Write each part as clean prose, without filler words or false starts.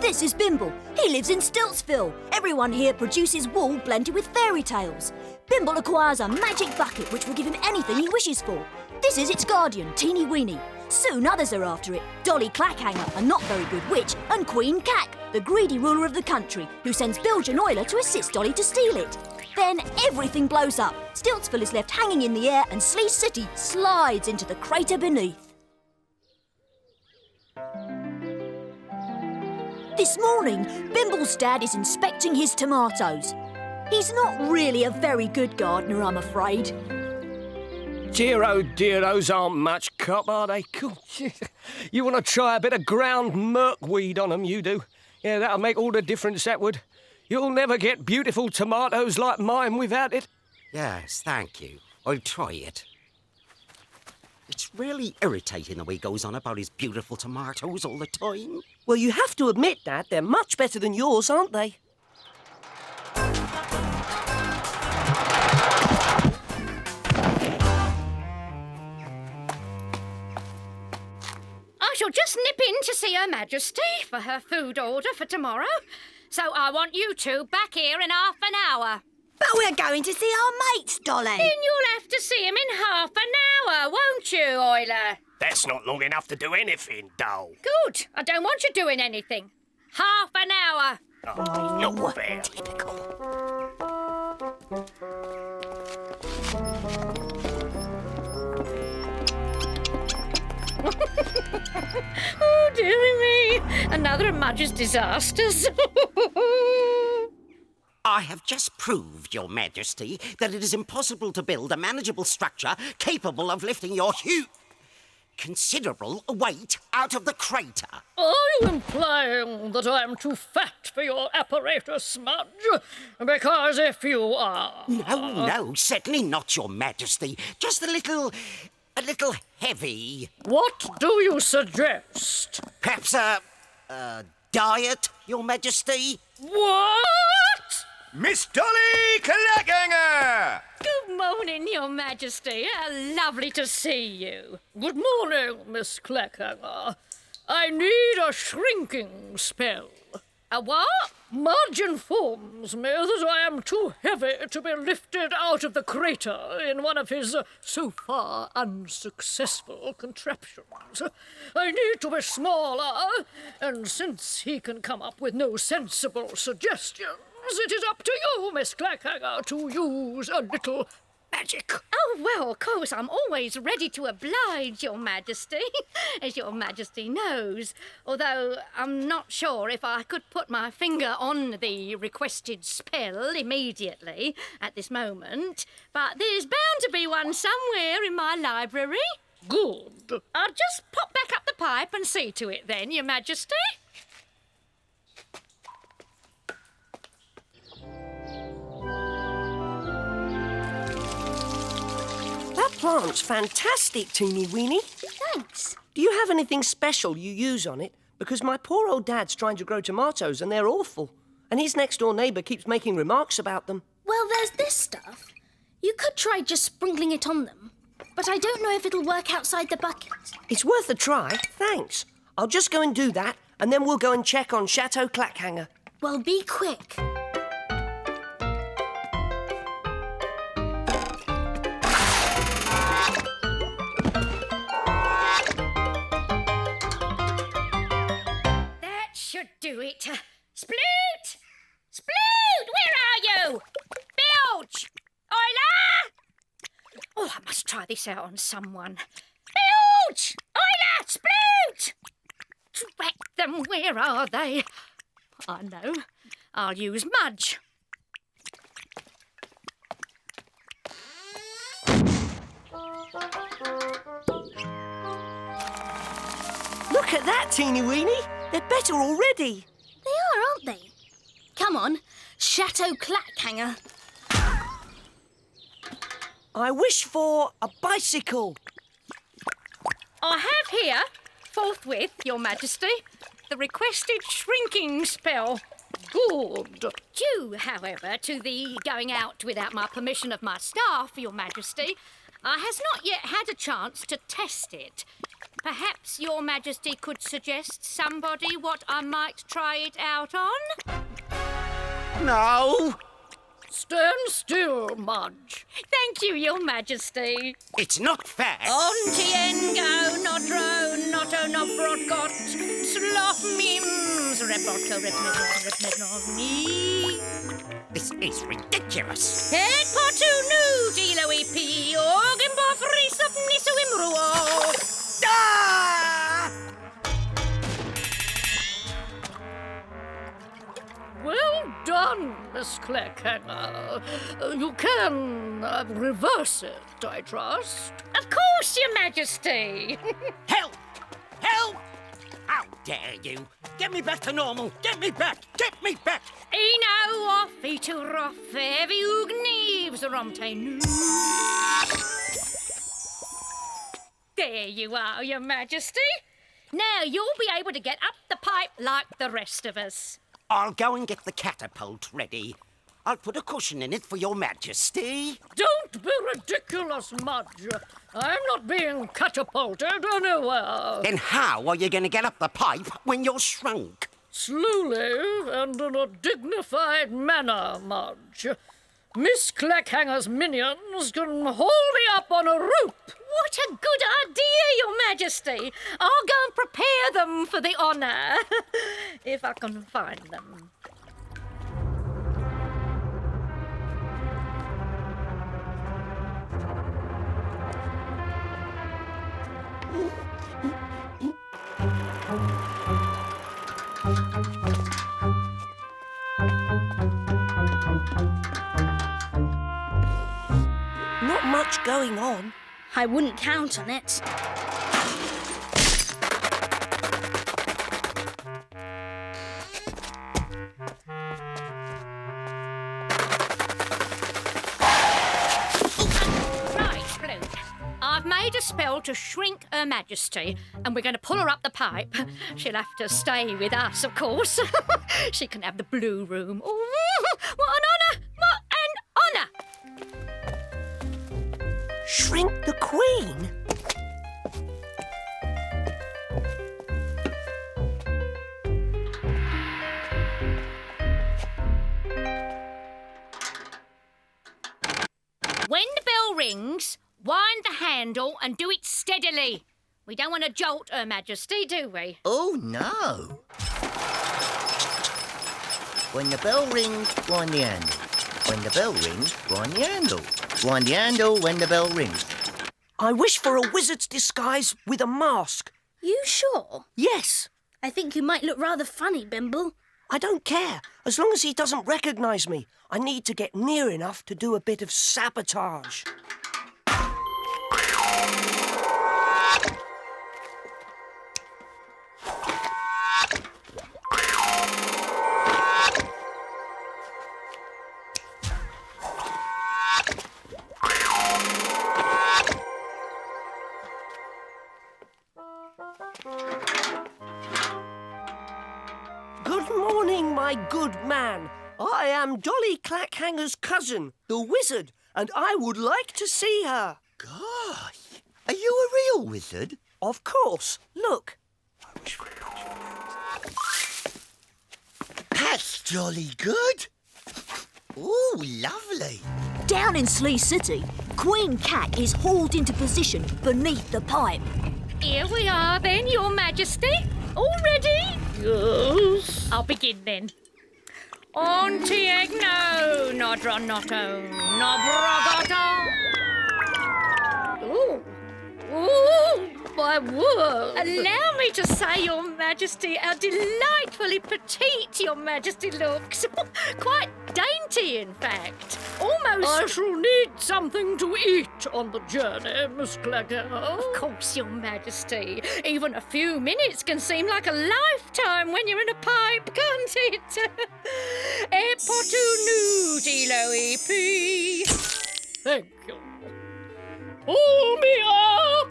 This is Bimble. He lives in Stiltsville. Everyone here produces wool blended with fairy tales. Bimble acquires a magic bucket which will give him anything he wishes for. This is its guardian, Teeny Weeny. Soon others are after it. Dolly Clackhanger, a not very good witch, and Queen Cack, the greedy ruler of the country, who sends Bilge and Oiler to assist Dolly to steal it. Then everything blows up. Stiltsville is left hanging in the air and Sleaze City slides into the crater beneath. This morning, Bimble's dad is inspecting his tomatoes. He's not really a very good gardener, I'm afraid. Dear-oh-dear-ohs aren't much cop, are they? You want to try a bit of ground milkweed on them, you do. Yeah, that'll make all the difference, that would. You'll never get beautiful tomatoes like mine without it. Yes, thank you. I'll try it. It's really irritating the way he goes on about his beautiful tomatoes all the time. Well, you have to admit that. They're much better than yours, aren't they? I shall just nip in to see Her Majesty for her food order for tomorrow. So I want you two back here in half an hour. But we're going to see our mates, Dolly. Then you'll have to see him in half an hour, won't you, Oiler? That's not long enough to do anything, doll. Good. I don't want you doing anything. Half an hour. Oh, not fair. Oh, dearie me. Another of Mudge's disasters. I have just proved, Your Majesty, that it is impossible to build a manageable structure capable of lifting your considerable weight out of the crater. Are you implying that I am too fat for your apparatus, Mudge? Because if you are... No, certainly not, Your Majesty. Just a little heavy. What do you suggest? Perhaps a diet, Your Majesty? What? Miss Dolly Clackhanger! Good morning, Your Majesty. How lovely to see you. Good morning, Miss Clackhanger. I need a shrinking spell. A what? Mudge informs me that I am too heavy to be lifted out of the crater in one of his so far unsuccessful contraptions. I need to be smaller, and since he can come up with no sensible suggestions, it is up to you, Miss Clackhanger, to use a little magic. Oh, well, of course, I'm always ready to oblige, Your Majesty, as Your Majesty knows. Although I'm not sure if I could put my finger on the requested spell immediately at this moment. But there's bound to be one somewhere in my library. Good. I'll just pop back up the pipe and see to it then, Your Majesty. That plant's fantastic, Teeny Weeny. Thanks. Do you have anything special you use on it? Because my poor old dad's trying to grow tomatoes and they're awful. And his next-door neighbour keeps making remarks about them. Well, there's this stuff. You could try just sprinkling it on them. But I don't know if it'll work outside the bucket. It's worth a try, thanks. I'll just go and do that, and then we'll go and check on Chateau Clackhanger. Well, be quick. That should do it. Sploot! Sploot! Where are you? Bilge! Oiler! Oh, I must try this out on someone. Bilge! Oiler! Sploot! Drat them, where are they? I know. I'll use Mudge. Look at that, Teeny Weeny. They're better already. They are, aren't they? Come on, Chateau Clackhanger. I wish for a bicycle. I have here, forthwith, Your Majesty, the requested shrinking spell. Good. Due, however, to the going out without my permission of my staff, Your Majesty, I has not yet had a chance to test it. Perhaps Your Majesty could suggest somebody what I might try it out on? No! Stand still, Mudge. Thank you, Your Majesty. It's not fair! On tiengo, nodro, noto, nobrotgot, sloth mims, rebotko, repnedno, This is ridiculous! Head potu nu, dilo EP, organ bothri sub nisu imruo. Ah! Well done, Miss Clackhanger. You can reverse it, I trust. Of course, Your Majesty. Help! Help! How dare you! Get me back to normal! Get me back! Get me back! Eno off, eater off, heavy ugneaves, romte nu. There you are, Your Majesty. Now you'll be able to get up the pipe like the rest of us. I'll go and get the catapult ready. I'll put a cushion in it for Your Majesty. Don't be ridiculous, Mudge. I'm not being catapulted anywhere. Then how are you going to get up the pipe when you're shrunk? Slowly and in a dignified manner, Mudge. Miss Clackhanger's minions can haul me up on a rope. What a good idea, Your Majesty. I'll go and prepare them for the honour, if I can find them. Not much going on. I wouldn't count on it. Right, Blue. I've made a spell to shrink Her Majesty, and we're going to pull her up the pipe. She'll have to stay with us, of course. She can have the blue room. Ooh, what an honour! What an honour! Shrink the Queen? When the bell rings, wind the handle and do it steadily. We don't want to jolt Her Majesty, do we? Oh, no. When the bell rings, wind the handle. When the bell rings, wind the handle. Wind the handle when the bell rings. I wish for a wizard's disguise with a mask. You sure? Yes. I think you might look rather funny, Bimble. I don't care, as long as he doesn't recognise me. I need to get near enough to do a bit of sabotage. Good morning, my good man. I am Dolly Clackhanger's cousin, the wizard, and I would like to see her. Gosh, are you a real wizard? Of course. Look. That's jolly good. Ooh, lovely. Down in Slee City, Queen Cat is hauled into position beneath the pipe. Here we are then, Your Majesty. All ready? Yes. I'll begin then. On tiegno, nodronoto, nobrogoto. Ooh. Ooh, my word. Allow me to say, Your Majesty, how delightfully petite Your Majesty looks. Quite dainty, in fact. Almost... I shall need something to eat on the journey, Miss Clacker. Of course, Your Majesty. Even a few minutes can seem like a lifetime when you're in a pipe, can't it? E potu nu dilo EP. Thank you. Pull me up!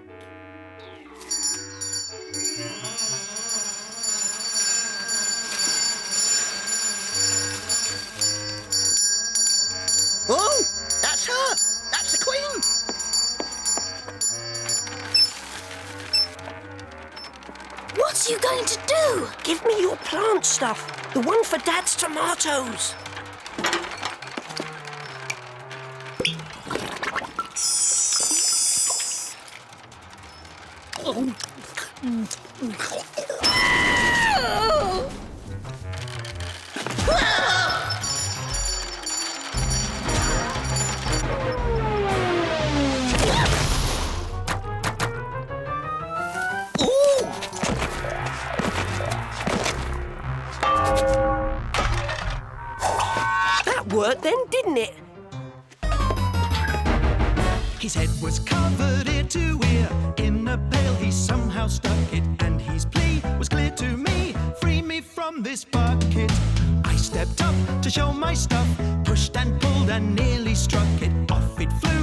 Oh, that's her. That's the Queen. do? Give me your plant stuff. The one for Dad's tomatoes. That worked then, didn't it? His head was covered ear to ear. In a pail he somehow stuck it, and his plea was clear to me. Free me from this bucket. I stepped up to show my stuff, pushed and pulled and nearly struck it. Off it flew